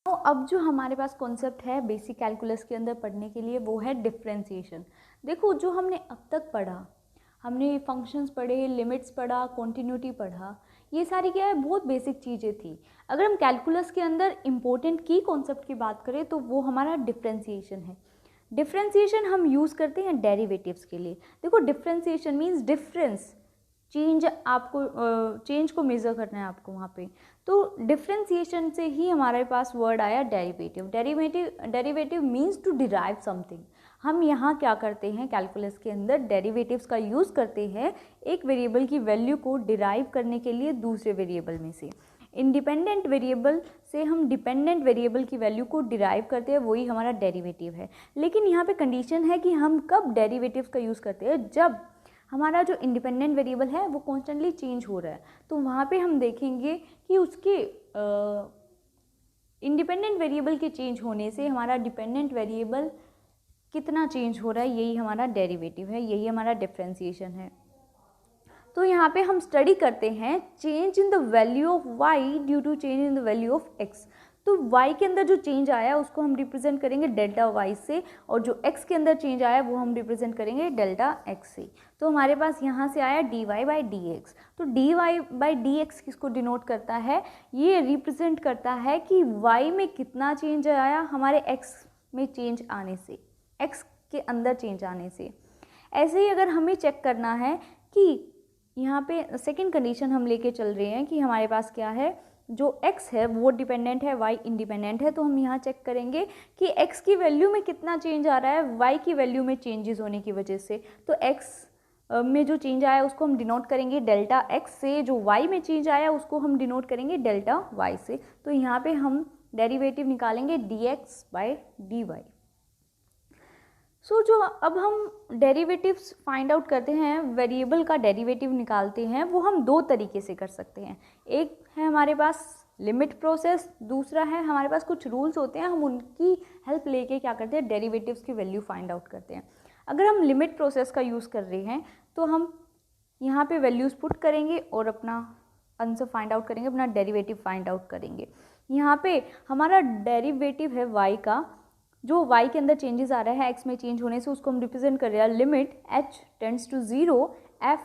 तो अब जो हमारे पास कॉन्सेप्ट है बेसिक कैलकुलस के अंदर पढ़ने के लिए वो है डिफरेंशिएशन। देखो जो हमने अब तक पढ़ा, हमने फंक्शंस पढ़े, लिमिट्स पढ़ा, कॉन्टिन्यूटी पढ़ा, ये सारी क्या है बहुत बेसिक चीज़ें थी। अगर हम कैलकुलस के अंदर इम्पोर्टेंट की कॉन्सेप्ट की बात करें तो वो हमारा डिफरेंशिएशन है। डिफरेंशिएशन हम यूज़ करते हैं डेरिवेटिव्स के लिए। देखो डिफरेंशिएशन मीन्स डिफरेंस, चेंज, आपको चेंज को मेज़र करना है आपको वहाँ पे। तो डिफरेंशिएशन से ही हमारे पास वर्ड आया derivative. Derivative means to derive something. हम यहाँ क्या करते हैं कैलकुलस के अंदर डेरिवेटिव्स का यूज़ करते हैं एक वेरिएबल की वैल्यू को डिराइव करने के लिए दूसरे वेरिएबल में से। इंडिपेंडेंट वेरिएबल से हम डिपेंडेंट वेरिएबल की वैल्यू को डिराइव करते हैं, वही हमारा डेरिवेटिव है। लेकिन यहाँ पे कंडीशन है कि हम कब डेरिवेटिव्स का यूज़ करते हैं, जब हमारा जो इंडिपेंडेंट वेरिएबल है वो कॉन्स्टेंटली चेंज हो रहा है। तो वहाँ पे हम देखेंगे कि उसके इंडिपेंडेंट वेरिएबल के चेंज होने से हमारा डिपेंडेंट वेरिएबल कितना चेंज हो रहा है, यही हमारा डेरिवेटिव है, यही हमारा डिफरेंशिएशन है। तो यहाँ पे हम स्टडी करते हैं change in the value of y due to change in the value of x। तो y के अंदर जो चेंज आया उसको हम रिप्रेजेंट करेंगे डेल्टा y से, और जो x के अंदर चेंज आया वो हम रिप्रेजेंट करेंगे डेल्टा x से। तो हमारे पास यहाँ से आया dy बाई डी एक्स। तो dy बाई डी एक्स किसको डिनोट करता है, ये रिप्रेजेंट करता है कि y में कितना चेंज आया हमारे x में चेंज आने से, x के अंदर चेंज आने से। ऐसे ही अगर हमें चेक करना है कि यहाँ पे सेकंड कंडीशन हम लेके चल रहे हैं कि हमारे पास क्या है, जो x है वो डिपेंडेंट है, y इंडिपेंडेंट है। तो हम यहाँ चेक करेंगे कि x की वैल्यू में कितना चेंज आ रहा है y की वैल्यू में चेंजेस होने की वजह से। तो x में जो चेंज आया उसको हम डिनोट करेंगे डेल्टा x से, जो y में चेंज आया उसको हम डिनोट करेंगे डेल्टा y से। तो यहाँ पे हम डेरिवेटिव निकालेंगे dx बाई dy। सो जो अब हम डेरिवेटिव्स फाइंड आउट करते हैं, वेरिएबल का डेरिवेटिव निकालते हैं, वो हम दो तरीके से कर सकते हैं। एक है हमारे पास लिमिट प्रोसेस, दूसरा है हमारे पास कुछ रूल्स होते हैं, हम उनकी हेल्प लेके क्या करते हैं डेरिवेटिव्स की वैल्यू फाइंड आउट करते हैं। अगर हम लिमिट प्रोसेस का यूज़ कर रहे हैं तो हम यहाँ पे वैल्यूज़ पुट करेंगे और अपना आंसर फाइंड आउट करेंगे, अपना डेरिवेटिव फाइंड आउट करेंगे। यहाँ पे हमारा डेरिवेटिव है y का, जो y के अंदर चेंजेस आ रहा है x में चेंज होने से, उसको हम रिप्रेजेंट कर रहे हैं limit h tends to 0 f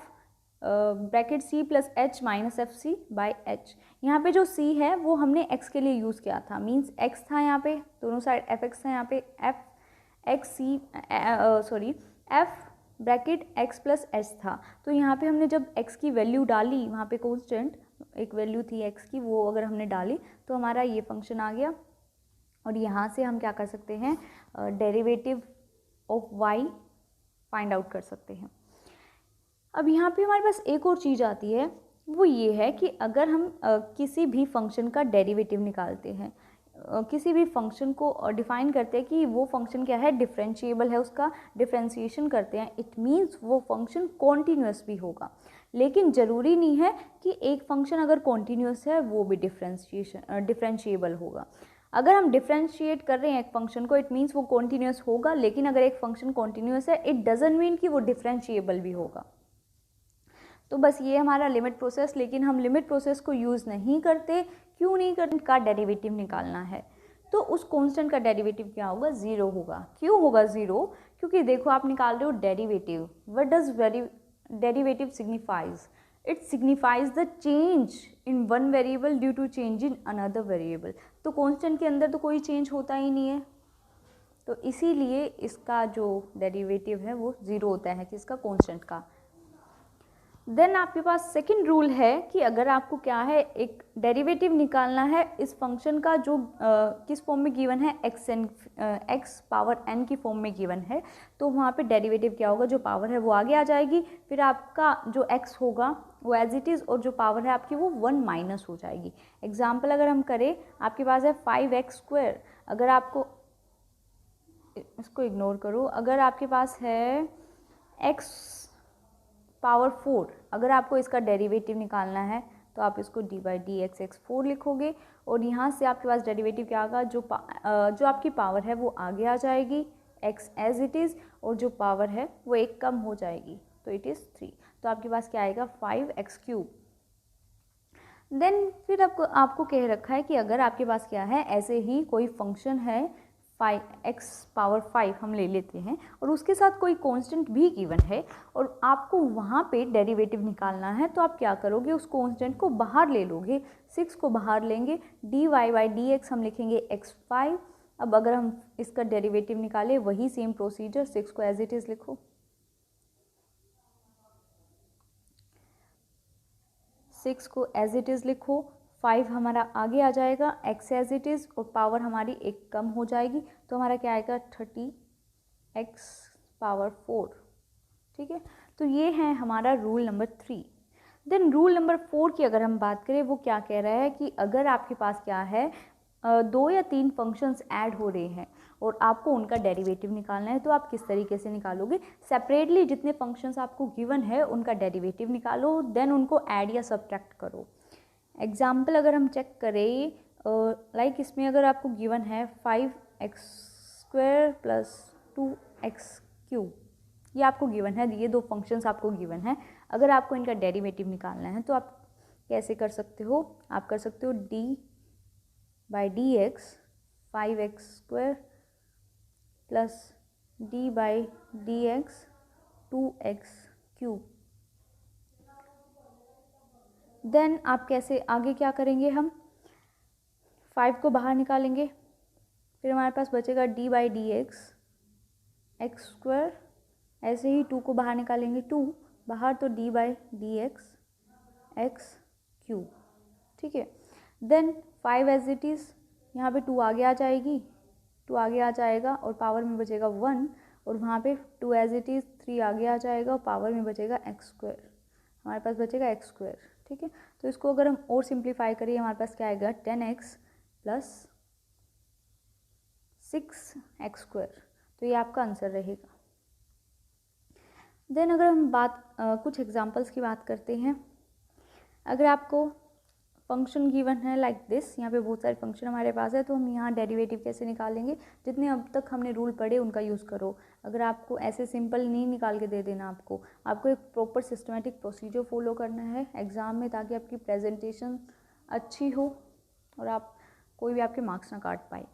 bracket c plus h minus F C by H. यहाँ पे जो c है वो हमने x के लिए यूज़ किया था, मीन्स x था यहाँ पे, दोनों साइड fx था, यहाँ पे f x c sorry f bracket x plus h था। तो यहाँ पे हमने जब x की वैल्यू डाली, वहाँ पे कॉन्स्टेंट एक वैल्यू थी x की, वो अगर हमने डाली तो हमारा ये फंक्शन आ गया। और यहाँ से हम क्या कर सकते हैं derivative of y find out कर सकते हैं। अब यहाँ पे हमारे पास एक और चीज़ आती है, वो ये है कि अगर हम किसी भी फंक्शन का डेरिवेटिव निकालते हैं, किसी भी फंक्शन को डिफाइन करते हैं कि वो फंक्शन क्या है, डिफरेंशिएबल है, उसका डिफरेंशिएशन करते हैं, इट मीन्स वो फंक्शन कॉन्टीन्यूअस भी होगा। लेकिन ज़रूरी नहीं है कि एक फंक्शन अगर कॉन्टीन्यूअस है वो भी डिफरेंशिएबल होगा। अगर हम डिफरेंशिएट कर रहे हैं एक फंक्शन को, इट मीन्स वो कॉन्टीन्यूअस होगा, लेकिन अगर एक फंक्शन कॉन्टीन्यूअस है इट डजंट मीन कि वो डिफरेंशिएबल भी होगा। तो बस ये हमारा लिमिट प्रोसेस, लेकिन हम लिमिट प्रोसेस को यूज़ नहीं करते। क्यों नहीं करते, का डेरिवेटिव निकालना है तो उस कांस्टेंट का डेरिवेटिव क्या होगा, ज़ीरो होगा। क्यों होगा ज़ीरो, क्योंकि देखो आप निकाल रहे हो derivative, what does derivative signifies, it signifies the change in one variable due to change in another variable. तो कांस्टेंट के अंदर तो कोई चेंज होता ही नहीं है, तो इसीलिए इसका जो डेरिवेटिव है वो ज़ीरो होता है, किसका, कांस्टेंट का। देन आपके पास सेकंड रूल है कि अगर आपको क्या है एक डेरिवेटिव निकालना है इस फंक्शन का जो किस फॉर्म में गिवन है, x पावर n की फॉर्म में गिवन है, तो वहाँ पे डेरिवेटिव क्या होगा, जो पावर है वो आगे आ जाएगी, फिर आपका जो x होगा वो एज इट इज़, और जो पावर है आपकी वो 1 माइनस हो जाएगी। एग्जाम्पल अगर हम करें, आपके पास है 5x², अगर आपको इसको इग्नोर करो, अगर आपके पास है x पावर 4, अगर आपको इसका डेरिवेटिव निकालना है तो आप इसको D by D x x 4 लिखोगे, और यहाँ से आपके पास डेरिवेटिव क्या आएगा, जो आपकी पावर है वो आगे आ जाएगी, x एज इट इज़, और जो पावर है वो एक कम हो जाएगी, तो इट इज़ 3। तो आपके पास क्या आएगा, 5x³। देन फिर आपको कह रखा है कि अगर आपके पास क्या है, ऐसे ही कोई फंक्शन है 5x⁵ हम ले लेते हैं और उसके साथ कोई कांस्टेंट भी गिवन है और आपको वहाँ पे डेरिवेटिव निकालना है, तो आप क्या करोगे, उस कांस्टेंट को बाहर ले लोगे, 6 को बाहर लेंगे, dy/dx हम लिखेंगे x5। अब अगर हम इसका डेरिवेटिव निकालें, वही सेम प्रोसीजर, 6 को एज इट इज़ लिखो, 6 को एज इट इज़ लिखो, 5 हमारा आगे आ जाएगा, x एज इट इज़ और पावर हमारी एक कम हो जाएगी, तो हमारा क्या आएगा 30x⁴। ठीक है, तो ये है हमारा rule number 3। Then rule number 4 की अगर हम बात करें, वो क्या कह रहा है कि अगर आपके पास क्या है 2 या 3 फंक्शंस ऐड हो रहे हैं और आपको उनका डेरिवेटिव निकालना है, तो आप किस तरीके से निकालोगे, सेपरेटली जितने फंक्शंस आपको गिवन है उनका डेरिवेटिव निकालो, देन उनको ऐड या सब्ट्रैक्ट करो। एग्जाम्पल अगर हम चेक करें, लाइक इसमें अगर आपको गिवन है 5x² + 2x³, ये आपको गिवन है, ये दो फंक्शंस आपको गिवन है। अगर आपको इनका डेरिवेटिव निकालना है तो आप कैसे कर सकते हो, आप कर सकते हो d/dx 5x² + d/dx 2x³। Then आप कैसे आगे क्या करेंगे, हम 5 को बाहर निकालेंगे, फिर हमारे पास बचेगा d/dx x², ऐसे ही 2 को बाहर निकालेंगे, 2 बाहर तो d/dx x³। ठीक है, देन 5 एज इट इज़, यहाँ पे 2 आगे आ जाएगी, 2 आगे आ जाएगा और पावर में बचेगा 1, और वहाँ पे 2 एज इट इज़, 3 आगे आ जाएगा और पावर में बचेगा x², हमारे पास बचेगा x²। ठीक है, तो इसको अगर हम और सिंप्लीफाई करें, हमारे पास क्या आएगा 10x + 6x², तो ये आपका आंसर रहेगा। देन अगर हम कुछ एग्जांपल्स की बात करते हैं, अगर आपको फंक्शन गिवन है लाइक दिस, यहाँ पे बहुत सारे फंक्शन हमारे पास है, तो हम यहाँ डेरिवेटिव कैसे निकालेंगे, जितने अब तक हमने रूल पढ़े उनका यूज़ करो। अगर आपको ऐसे सिंपल नहीं निकाल के दे देना, आपको एक प्रॉपर सिस्टमेटिक प्रोसीजर फॉलो करना है एग्ज़ाम में, ताकि आपकी प्रेजेंटेशन अच्छी हो और आप कोई भी आपके मार्क्स ना काट पाए।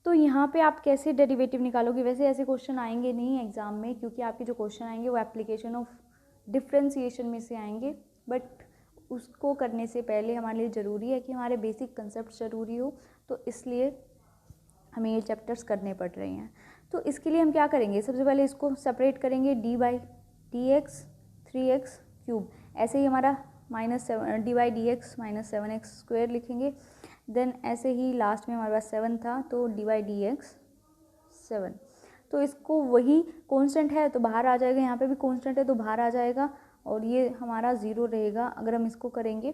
तो यहाँ पे आप कैसे डेरिवेटिव निकालोगे, वैसे ऐसे क्वेश्चन आएंगे नहीं एग्ज़ाम में, क्योंकि आपके जो क्वेश्चन आएंगे वो एप्लीकेशन ऑफ डिफ्रेंसीशन में से आएंगे, बट उसको करने से पहले हमारे लिए ज़रूरी है कि हमारे बेसिक कंसेप्ट ज़रूरी हो, तो इसलिए हमें ये चैप्टर्स करने पड़ रहे हैं। तो इसके लिए हम क्या करेंगे, सबसे पहले इसको सेपरेट करेंगे, d/dx 3x³, ऐसे ही हमारा d/dx -7x² लिखेंगे। देन ऐसे ही लास्ट में हमारे पास 7 था, तो d/dx 7, तो इसको वही कांस्टेंट है तो बाहर आ जाएगा, यहाँ पे भी कांस्टेंट है तो बाहर आ जाएगा, और ये हमारा 0 रहेगा। अगर हम इसको करेंगे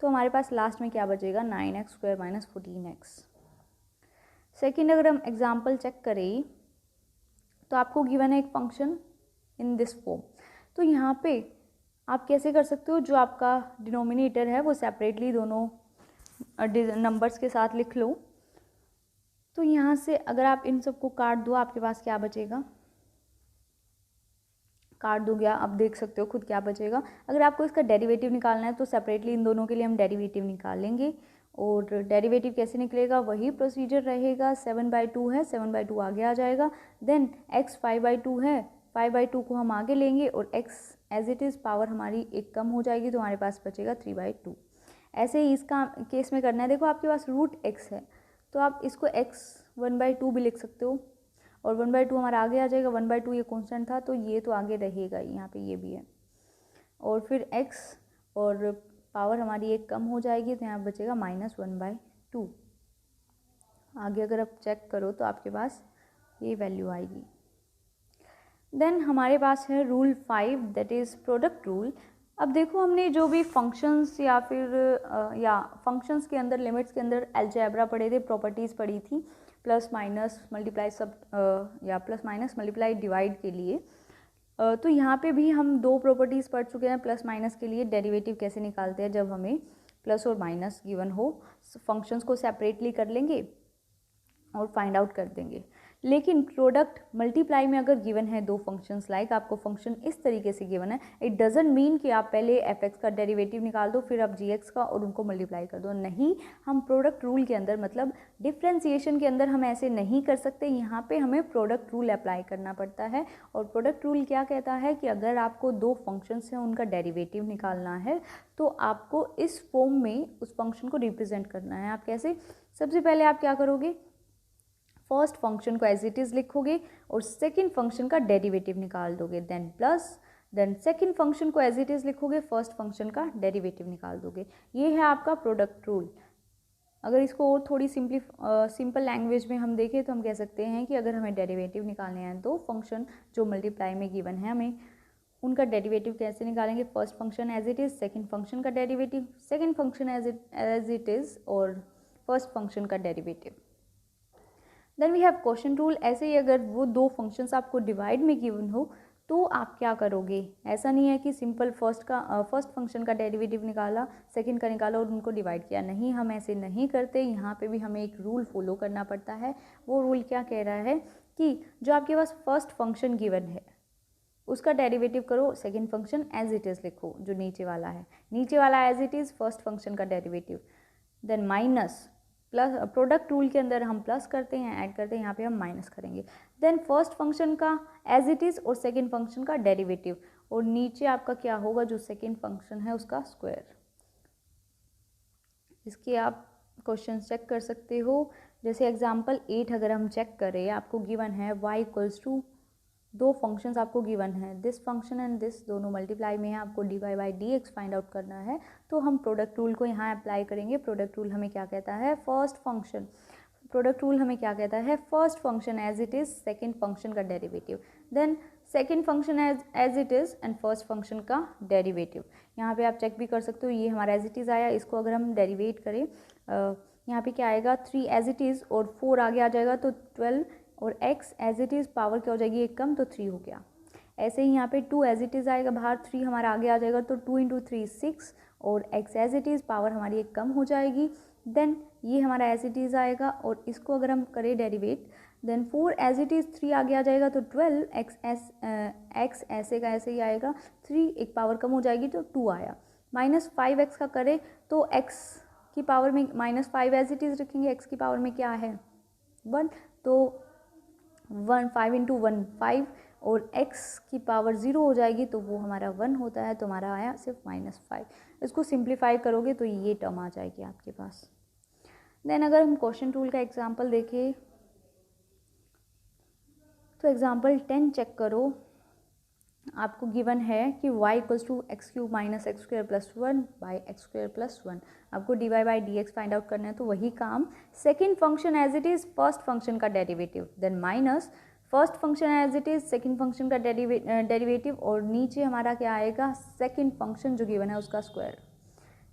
तो हमारे पास लास्ट में क्या बचेगा 9x² - 14x। सेकेंड अगर हम एग्जाम्पल चेक करें, तो आपको गिवन है एक फंक्शन इन दिस फॉर्म, तो यहाँ पे आप कैसे कर सकते हो, जो आपका डिनोमिनेटर है वो सेपरेटली दोनों नंबर्स के साथ लिख लो। तो यहाँ से अगर आप इन सबको काट दो, आपके पास क्या बचेगा, काट दो गया, आप देख सकते हो खुद क्या बचेगा। अगर आपको इसका डेरिवेटिव निकालना है तो सेपरेटली इन दोनों के लिए हम डेरिवेटिव निकालेंगे, और डेरिवेटिव कैसे निकलेगा, वही प्रोसीजर रहेगा। 7/2 है, 7/2 आगे आ जाएगा, देन x 5/2 है, 5/2 को हम आगे लेंगे और x as it is, power हमारी एक कम हो जाएगी, तो हमारे पास बचेगा 3/2। ऐसे ही इसका केस में करना है, देखो आपके पास √x है, तो आप इसको x 1/2 भी लिख सकते हो, और 1/2 हमारा आगे आ जाएगा, 1/2 ये कांस्टेंट था तो ये तो आगे रहेगा, यहाँ पे ये भी है, और फिर x और पावर हमारी एक कम हो जाएगी, तो यहाँ बचेगा -1/2। आगे अगर आप चेक करो तो आपके पास ये वैल्यू आएगी। देन हमारे पास है rule 5, that is product rule. अब देखो, हमने जो भी फंक्शंस या फिर फंक्शंस के अंदर, लिमिट्स के अंदर अलजेब्रा पढ़े थे, प्रॉपर्टीज़ पढ़ी थी, प्लस माइनस मल्टीप्लाई या प्लस माइनस मल्टीप्लाई डिवाइड के लिए। तो यहाँ पे भी हम 2 प्रॉपर्टीज़ पढ़ चुके हैं प्लस माइनस के लिए, डेरिवेटिव कैसे निकालते हैं जब हमें प्लस और माइनस गिवन हो, फंक्शंस को सेपरेटली कर लेंगे और फाइंड आउट कर देंगे। लेकिन प्रोडक्ट मल्टीप्लाई में अगर गिवन है दो फंक्शंस, लाइक आपको फंक्शन इस तरीके से गिवन है, इट डजंट मीन कि आप पहले एफ का डेरिवेटिव निकाल दो फिर आप जी का और उनको मल्टीप्लाई कर दो। नहीं, हम प्रोडक्ट रूल के अंदर मतलब डिफ्रेंसिएशन के अंदर हम ऐसे नहीं कर सकते। यहाँ पे हमें प्रोडक्ट रूल अप्लाई करना पड़ता है। और प्रोडक्ट रूल क्या कहता है कि अगर आपको दो फंक्शंस हैं उनका डेरिवेटिव निकालना है तो आपको इस फॉर्म में उस फंक्शन को रिप्रेजेंट करना है। आप कैसे? सबसे पहले आप क्या करोगे, फर्स्ट फंक्शन को एज इट इज़ लिखोगे और सेकंड फंक्शन का डेरिवेटिव निकाल दोगे, then plus, then second function को एज इट इज़ लिखोगे, फर्स्ट फंक्शन का डेरिवेटिव निकाल दोगे। ये है आपका प्रोडक्ट रूल। अगर इसको और थोड़ी सिंपल लैंग्वेज में हम देखें तो हम कह सकते हैं कि अगर हमें डेरिवेटिव निकालने हैं तो फंक्शन जो मल्टीप्लाई में गिवन है हमें उनका डेरिवेटिव कैसे निकालेंगे, first function as it is, second function का derivative, second function as it is और फर्स्ट फंक्शन का derivative. Then we have question rule. ऐसे ही अगर वो दो फंक्शंस आपको डिवाइड में गिवन हो तो आप क्या करोगे, ऐसा नहीं है कि सिंपल फर्स्ट फंक्शन का डेरिवेटिव निकाला, सेकंड का निकाला और उनको डिवाइड किया। नहीं, हम ऐसे नहीं करते। यहाँ पे भी हमें एक रूल फॉलो करना पड़ता है। वो रूल क्या कह रहा है कि जो आपके पास फर्स्ट फंक्शन गिवन है उसका डेरिवेटिव करो, second function as it is लिखो, जो नीचे वाला है, नीचे वाला as it is, first function का derivative, then minus, plus product rule के अंदर हम प्लस करते हैं, ऐड करते हैं, यहाँ पे हम माइनस करेंगे, देन फर्स्ट फंक्शन का एज इट इज़ और सेकंड फंक्शन का डेरिवेटिव, और नीचे आपका क्या होगा, जो सेकंड फंक्शन है उसका स्क्वायर। इसके आप क्वेश्चन चेक कर सकते हो। जैसे एग्जांपल 8 अगर हम चेक करें, आपको गिवन है y इक्वल्स टू, दो फंक्शंस आपको गिवन है, दिस फंक्शन एंड दिस, दोनों मल्टीप्लाई में है, आपको dy by dx find out करना है। तो हम प्रोडक्ट रूल को यहाँ अप्लाई करेंगे। प्रोडक्ट रूल हमें क्या कहता है, फर्स्ट फंक्शन, प्रोडक्ट रूल हमें क्या कहता है, first function as it is, second function का derivative, then second function as it is and first function का डेरिवेटिव। यहाँ पे आप चेक भी कर सकते हो, ये हमारा एज इट इज़ आया, इसको अगर हम डेरिवेट करें यहाँ पे क्या आएगा, 3 एज इट इज़ और 4 आगे आ जाएगा तो 12, और x as it is power क्या हो जाएगी, एक कम, तो 3 हो गया। ऐसे ही यहाँ पे 2 एज इट इज़ आएगा बाहर, 3 हमारा आगे आ जाएगा तो 2 × 3 6, और x as it is power हमारी एक कम हो जाएगी। देन ये हमारा एज इट इज़ आएगा और इसको अगर हम करें derivate, then 4 as it is, 3 आगे आ जाएगा तो 12, x ऐसे का ऐसे ही आएगा, 3 एक पावर कम हो जाएगी तो 2 आया। -5x का करें तो x की पावर में -5 एज इट इज़ रखेंगे, x की पावर में क्या है 1, तो 1 5 × 1 5, और x की पावर 0 हो जाएगी तो वो हमारा 1 होता है, तो हमारा आया सिर्फ -5। इसको सिंप्लीफाई करोगे तो ये टर्म आ जाएगी आपके पास। देन अगर हम क्वेश्चन रूल का एग्जांपल देखें तो एग्जांपल 10 चेक करो। आपको गिवन है कि y equals to x³ - x² + 1 by x² + 1, आपको dy by dx find out करना है। तो वही काम, second function as it is, first function का derivative, then minus first function as it is, second function का डेरिवेटिव, और नीचे हमारा क्या आएगा, सेकंड फंक्शन जो गिवन है उसका स्क्वायर।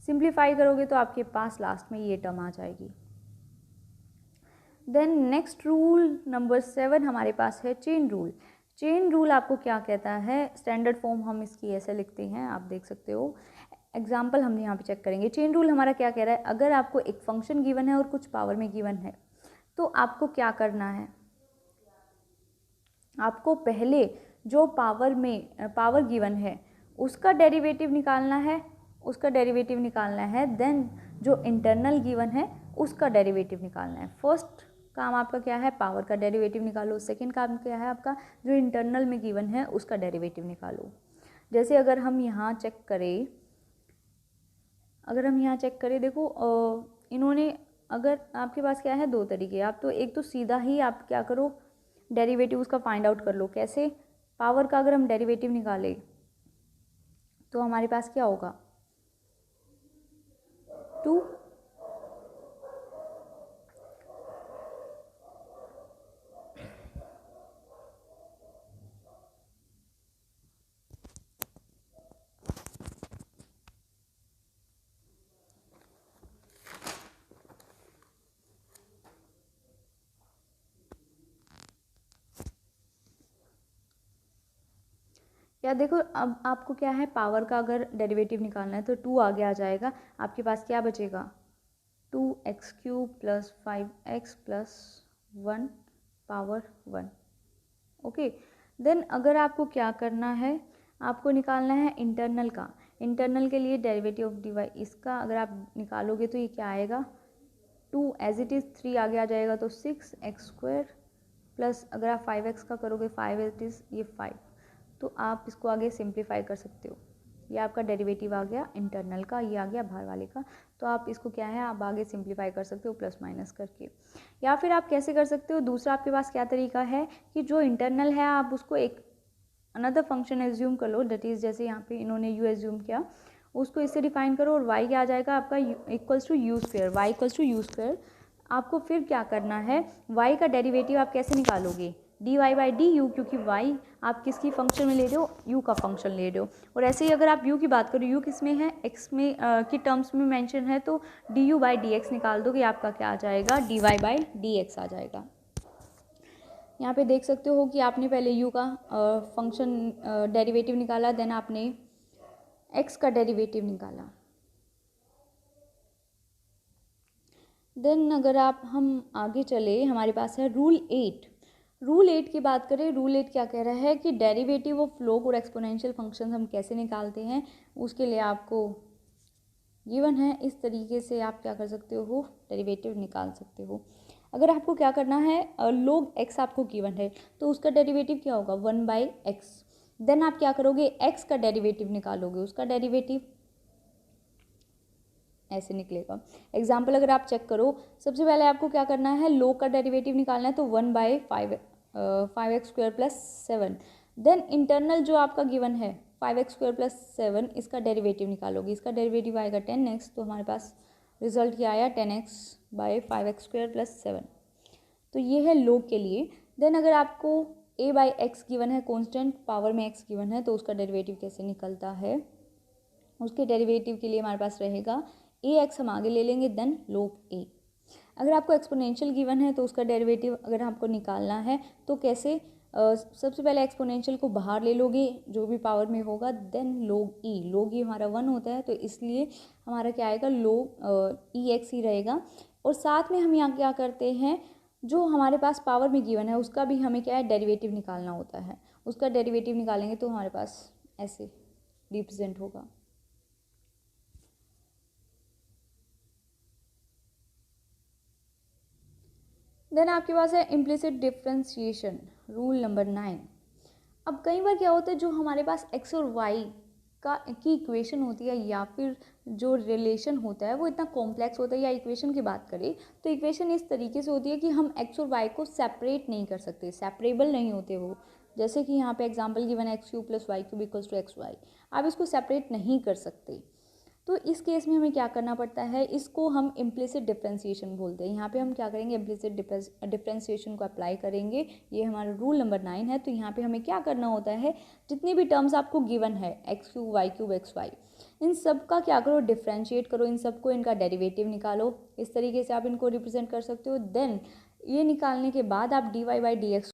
सिंप्लीफाई करोगे तो आपके पास लास्ट में ये टर्म आ जाएगी। देन नेक्स्ट रूल नंबर 7 हमारे पास है चेन रूल। चेन रूल आपको क्या कहता है, स्टैंडर्ड फॉर्म हम इसकी ऐसे लिखते हैं, आप देख सकते हो। एग्जाम्पल हम यहाँ पे चेक करेंगे। चेन रूल हमारा क्या कह रहा है, अगर आपको एक फंक्शन गिवन है और कुछ पावर में गिवन है तो आपको क्या करना है, आपको पहले जो पावर गिवन है उसका डेरिवेटिव निकालना है, देन जो इंटरनल गिवन है उसका डेरिवेटिव निकालना है। फर्स्ट काम आपका क्या है, पावर का डेरिवेटिव निकालो। सेकंड काम क्या है आपका, जो इंटरनल में गिवन है उसका डेरिवेटिव निकालो। जैसे अगर हम यहाँ चेक करें, देखो इन्होंने, अगर आपके पास क्या है, दो तरीके, आप तो एक तो सीधा ही आप क्या करो, डेरिवेटिव उसका फाइंड आउट कर लो। कैसे, पावर का अगर हम डेरिवेटिव निकालें तो हमारे पास क्या होगा, 2, या देखो अब आपको क्या है, पावर का अगर डेरिवेटिव निकालना है तो 2 आगे आ जाएगा, आपके पास क्या बचेगा, 2x³ + 5x + 1 power 1। Okay, then अगर आपको क्या करना है, आपको निकालना है इंटरनल का। इंटरनल के लिए डेरिवेटिव ऑफ डी वाई, इसका अगर आप निकालोगे तो ये क्या आएगा, 2 एज इट इज़, 3 आगे आ जाएगा तो 6x² प्लस अगर आप 5x का करोगे 5 इट इज़ ये 5। तो आप इसको आगे सिंप्लीफाई कर सकते हो। ये आपका डेरिवेटिव आ गया इंटरनल का, ये आ गया बाहर वाले का। तो आप इसको क्या है, आप आगे सिंप्लीफाई कर सकते हो प्लस माइनस करके। या फिर आप कैसे कर सकते हो, दूसरा आपके पास क्या तरीका है कि जो इंटरनल है आप उसको एक अनदर फंक्शन एज्यूम कर लो, दैट इज़ जैसे यहाँ पे इन्होंने यू एज्यूम किया, उसको इससे डिफाइन करो और y क्या आ जाएगा आपका, equals to U square, Y equals to U square. आपको फिर क्या करना है, y का डेरिवेटिव आप कैसे निकालोगे, D Y by D U, क्योंकि y आप किसकी फंक्शन में ले रहे हो, u का फंक्शन ले रहे हो। और ऐसे ही अगर आप u की बात करो, u किस में है, x में की टर्म्स में मेंशन है, तो D U by D X निकाल दोगे, आपका क्या आ जाएगा, D Y by D X आ जाएगा। यहाँ पे देख सकते हो कि आपने पहले u का फंक्शन डेरिवेटिव निकाला, देन आपने x का डेरिवेटिव निकाला। देन अगर हम आगे चले, हमारे पास है रूल 8। रूल 8 की बात करें, रूल 8 क्या कह रहा है कि डेरिवेटिव ऑफ लॉग और एक्सपोनेंशियल फंक्शन हम कैसे निकालते हैं, उसके लिए आपको गिवन है, इस तरीके से आप क्या कर सकते हो, डेरिवेटिव निकाल सकते हो। अगर आपको क्या करना है, log x आपको गिवन है तो उसका डेरिवेटिव क्या होगा, 1/x। देन आप क्या करोगे, x का डेरिवेटिव निकालोगे, उसका डेरिवेटिव ऐसे निकलेगा। एग्जाम्पल अगर आप चेक करो, सबसे पहले आपको क्या करना है, log का डेरिवेटिव निकालना है, तो 1/5x² प्लस 7। देन इंटरनल जो आपका गिवन है 5x² प्लस 7, इसका डेरिवेटिव निकालोगे, इसका डेरिवेटिव आएगा 10x। तो हमारे पास रिजल्ट क्या आया, 10x/5x² प्लस 7। तो ये है log के लिए। देन अगर आपको a/x गिवन है, कांस्टेंट पावर में x गिवन है, तो उसका डेरिवेटिव कैसे निकलता है, उसके डेरिवेटिव के लिए हमारे पास रहेगा ax, हम आगे ले लेंगे, देन log a। अगर आपको एक्सपोनेंशियल गिवन है तो उसका डेरिवेटिव अगर आपको निकालना है तो कैसे, सबसे पहले एक्सपोनेंशियल को बाहर ले लोगे जो भी पावर में होगा, देन log e हमारा 1 होता है, तो इसलिए हमारा क्या आएगा, log ex ही रहेगा। और साथ में हम यहाँ क्या करते हैं, जो हमारे पास पावर में गिवन है उसका भी हमें क्या है, डेरिवेटिव निकालना होता है। उसका डेरिवेटिव निकालेंगे तो हमारे पास ऐसे रिप्रेजेंट होगा। देन आपके पास है इम्प्लिसिट डिफ्रेंशिएशन, रूल नंबर 9। अब कई बार क्या होता है, जो हमारे पास x और y की इक्वेशन होती है या फिर जो रिलेशन होता है वो इतना कॉम्प्लेक्स होता है, या इक्वेशन की बात करें तो इक्वेशन इस तरीके से होती है कि हम x और y को सेपरेट नहीं कर सकते, सेपरेबल नहीं होते वो। जैसे कि यहाँ पे एग्जांपल गिवन है x³ + y³ = xy, आप इसको सेपरेट नहीं कर सकते। तो इस केस में हमें क्या करना पड़ता है, इसको हम इम्प्लिसिट डिफरेंशिएशन बोलते हैं। यहाँ पे हम क्या करेंगे, इम्प्लिसिट डिफरेंशिएशन को अप्लाई करेंगे। ये हमारा रूल नंबर 9 है। तो यहाँ पे हमें क्या करना होता है, जितनी भी टर्म्स आपको गिवन है x³ y³ xy, इन सब का क्या करो, डिफ्रेंशिएट करो, इन सबको इनका डेरिवेटिव निकालो। इस तरीके से आप इनको रिप्रेजेंट कर सकते हो। देन ये निकालने के बाद आप dy/dx,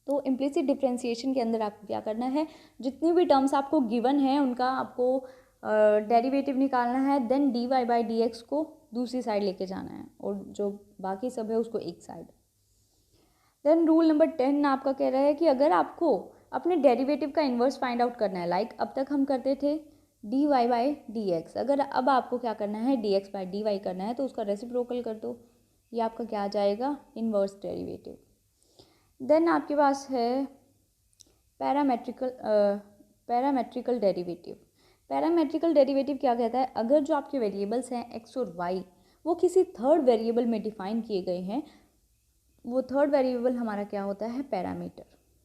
तो इम्प्लिसिट डिफरेंशिएशन के अंदर आपको क्या करना है, जितनी भी टर्म्स आपको गिवन है उनका आपको डेरिवेटिव निकालना है। देन dy/dx को दूसरी साइड लेके जाना है और जो बाकी सब है उसको एक साइड। देन रूल नंबर 10 आपका कह रहा है कि अगर आपको अपने डेरिवेटिव का इन्वर्स फाइंड आउट करना है, लाइक अब तक हम करते थे dy/dx, अगर अब आपको क्या करना है, dx/dy करना है, तो उसका रेसिप्रोकल कर दो, ये आपका क्या आ जाएगा, इन्वर्स डेरिवेटिव। देन आपके पास है पैरामेट्रिकल डेरिवेटिव। पैरामेट्रिकल डेरिवेटिव क्या कहता है, अगर जो आपके वेरिएबल्स हैं x और y वो किसी थर्ड वेरिएबल में डिफाइन किए गए हैं, वो थर्ड वेरिएबल हमारा क्या होता है, पैरामीटर,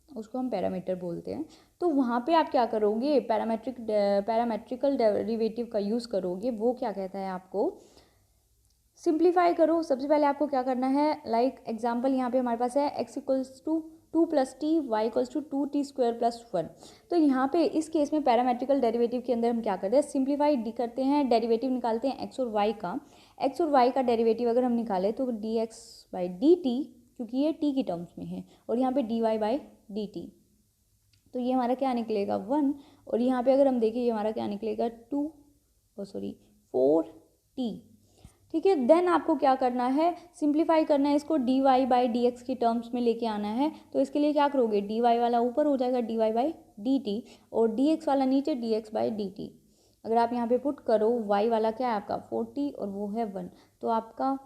उसको हम पैरामीटर बोलते हैं। तो वहाँ पे आप क्या करोगे, पैरामेट्रिकल डेरिवेटिव का यूज़ करोगे। वो क्या कहता है, आपको सिंप्लीफाई करो। सबसे पहले आपको क्या करना है, लाइक एग्जांपल यहाँ पे हमारे पास है x = 2 + t, y = 2t² + 1। तो यहाँ पे इस केस में पैरामेट्रिकल डेरिवेटिव के अंदर हम क्या करते हैं, सिंप्लीफाई करते हैं, डेरिवेटिव निकालते हैं x और y का। x और y का डेरिवेटिव अगर हम निकालें तो dx/dt, क्योंकि ये t की टर्म्स में है, और यहाँ पे dy/dt, तो ये हमारा क्या निकलेगा, 1। और यहाँ पे अगर हम देखें ये हमारा क्या निकलेगा, 4t। ठीक है। देन आपको क्या करना है, सिंप्लीफाई करना है इसको, dy बाई डी एक्स की टर्म्स में लेके आना है। तो इसके लिए क्या करोगे, dy वाला ऊपर हो जाएगा dy बाई डी टी, और dx वाला नीचे dx बाई डी टी। अगर आप यहाँ पे पुट करो, y वाला क्या है आपका 40 और वो है 1, तो आपका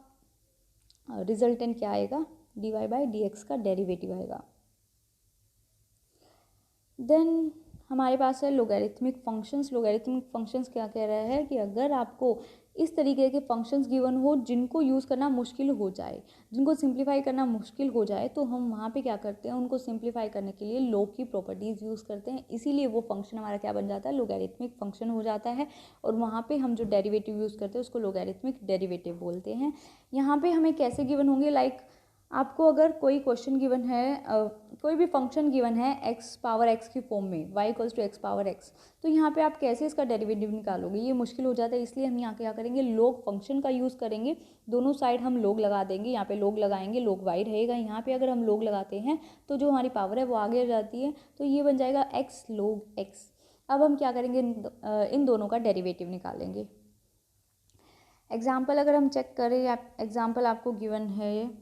रिजल्टेंट क्या आएगा, dy बाई डी एक्स का डेरिवेटिव आएगा। देन हमारे पास है लोगैरिथमिक फंक्शंस। लोगैरिथमिक फंक्शंस क्या कह रहा है कि अगर आपको इस तरीके के फंक्शंस गिवन हो जिनको यूज़ करना मुश्किल हो जाए, जिनको सिंप्लीफाई करना मुश्किल हो जाए, तो हम वहाँ पे क्या करते हैं, उनको सिंप्लीफाई करने के लिए लॉग की प्रॉपर्टीज़ यूज़ करते हैं। इसीलिए वो फंक्शन हमारा क्या बन जाता है, लोगैरिथमिक फंक्शन हो जाता है। और वहाँ पे हम जो डेरिवेटिव यूज़ करते हैं उसको लोगैरिथमिक डेरिवेटिव बोलते हैं। यहाँ पे हमें कैसे गिवन होंगे, लाइक आपको अगर कोई क्वेश्चन गिवन है, कोई भी फंक्शन गिवन है x पावर x की फॉर्म में, y equals to X power x, तो यहाँ पे आप कैसे इसका डेरिवेटिव निकालोगे, ये मुश्किल हो जाता है। इसलिए हम यहाँ क्या करेंगे, लोग फंक्शन का यूज़ करेंगे। दोनों साइड हम लोग लगा देंगे, यहाँ पे लोग लगाएंगे, लोग y रहेगा, यहाँ पे अगर हम लोग लगाते हैं तो जो हमारी पावर है वो आगे जाती है, तो ये बन जाएगा x log x। अब हम क्या करेंगे, इन दोनों का डेरिवेटिव निकालेंगे। एग्जाम्पल अगर हम चेक करें, एग्जाम्पल आपको गिवन है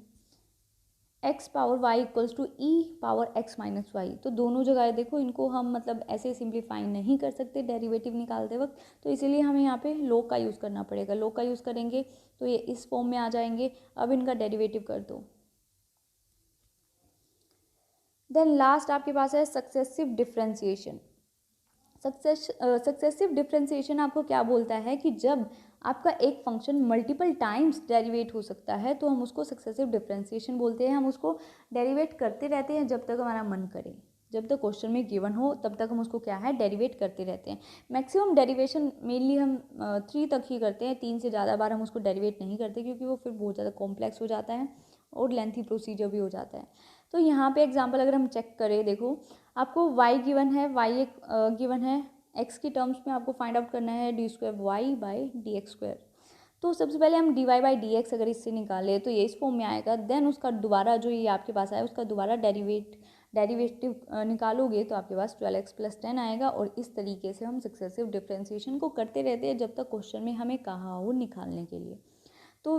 x power y equals to E power x minus Y. तो दोनों जगह देखो, इनको हम मतलब ऐसे सिंप्लीफाई नहीं कर सकते डेरिवेटिव निकालते वक्त, तो इसीलिए हमें यहाँ पे log का यूज़ करना पड़ेगा। log का यूज़ करेंगे तो ये इस फॉर्म में आ जाएंगे। अब इनका डेरिवेटिव कर दो। देन लास्ट आपके पास है सक्सेसिव डिफ्रेंसिएशन। सक्सेसिव डिफ्रेंसिएशन आपको क्या बोलता है कि जब आपका एक फंक्शन मल्टीपल टाइम्स डेरिवेट हो सकता है तो हम उसको सक्सेसिव डिफ्रेंसिएशन बोलते हैं। हम उसको डेरिवेट करते रहते हैं जब तक हमारा मन करे, जब तक क्वेश्चन में गिवन हो तब तक हम उसको क्या है, डेरिवेट करते रहते हैं। मैक्सिमम डेरिवेशन मेनली हम 3 तक ही करते हैं, 3 से ज़्यादा बार हम उसको डेरिवेट नहीं करते, क्योंकि वो फिर बहुत ज़्यादा कॉम्प्लेक्स हो जाता है और लेंथी प्रोसीजर भी हो जाता है। तो यहाँ पे एग्जांपल अगर हम चेक करें, देखो आपको y गिवन है, y एक गिवन है, x की टर्म्स में आपको फाइंड आउट करना है D square Y by D X square. तो सबसे पहले हम D Y by D X अगर इससे निकाले तो ये इस फॉर्म में आएगा। देन उसका दोबारा जो ये आपके पास आया उसका दोबारा डेरिवेटिव निकालोगे तो आपके पास 12x प्लस 10 आएगा। और इस तरीके से हम सक्सेसिव डिफ्रेंसिएशन को करते रहते हैं जब तक क्वेश्चन में हमें कहा हो निकालने के लिए। तो